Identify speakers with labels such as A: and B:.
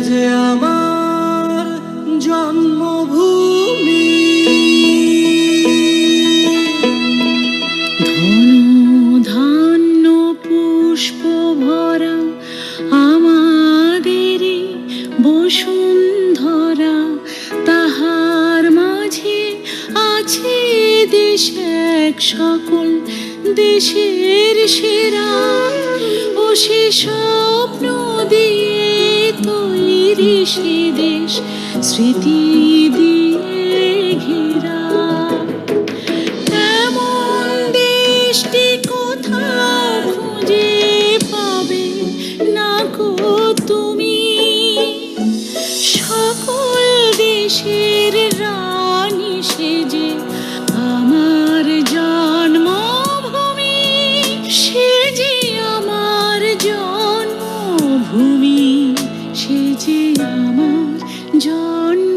A: যে আমার জন্মভূমি।
B: ধন ধান্য পুষ্প ভরা আমাদের বসুন্ধরা, তাহার মাঝে আছে দেশ এক সকল দেশের সেরা। ও সে স্বপ্ন দিয়ে তৈরি সে দেশ স্মৃতি দিয়ে ঘেরা। এমন দেশটি কোথাও খুঁজে পাবে না গো তুমি। সকল দেশের রানী সেজে আমার জন্মভূমি, সে যে আমার জন্মভূমি, সে যে আমার জন্ম।